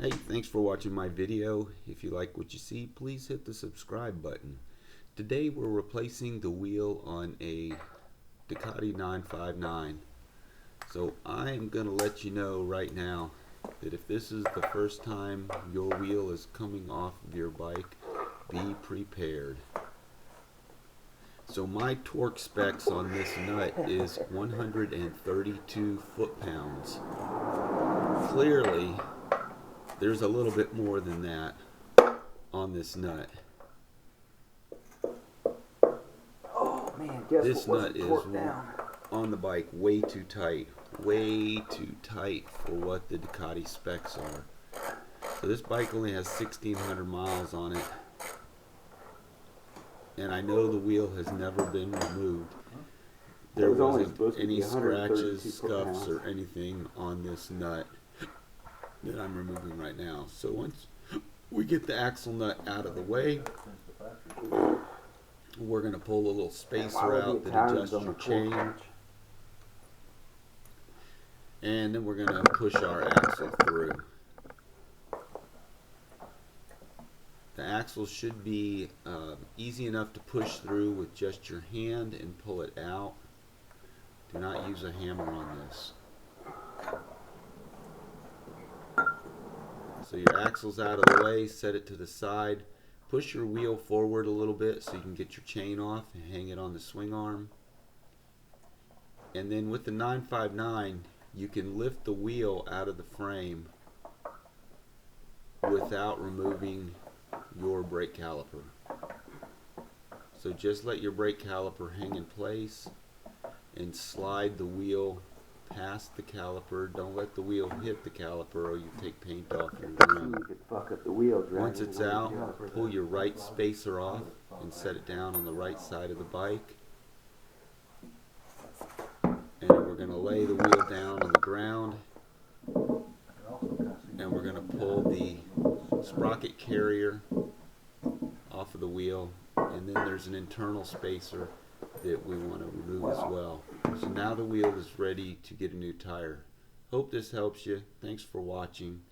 Hey, thanks for watching my video. If you like what you see, please hit the subscribe button. Today we're replacing the wheel on a Ducati 959. So I am going to let you know right now that if this is the first time your wheel is coming off of your bike, be prepared. So my torque specs on this nut is 132 foot-pounds. Clearly, there's a little bit more than that on this nut. Oh man, guess This what nut is down? on the bike way too tight for what the Ducati specs are. So this bike only has 1,600 miles on it, and I know the wheel has never been removed. There wasn't any scratches, scuffs, or anything on this nut that I'm removing right now. So once we get the axle nut out of the way, we're going to pull a little spacer out that adjusts your chain, and then we're going to push our axle through. The axle should be easy enough to push through with just your hand and pull it out. Do not use a hammer on this. So your axle's out of the way, set it to the side, push your wheel forward a little bit so you can get your chain off and hang it on the swing arm. And then with the 959, you can lift the wheel out of the frame without removing your brake caliper. So just let your brake caliper hang in place and slide the wheel past the caliper. Don't let the wheel hit the caliper or you take paint off your rim. Once it's out, pull your right spacer off and set it down on the right side of the bike. And we're going to lay the wheel down on the ground, and we're going to pull the sprocket carrier off of the wheel, and then there's an internal spacer that we want to remove as well. So now the wheel is ready to get a new tire. Hope this helps you. Thanks for watching.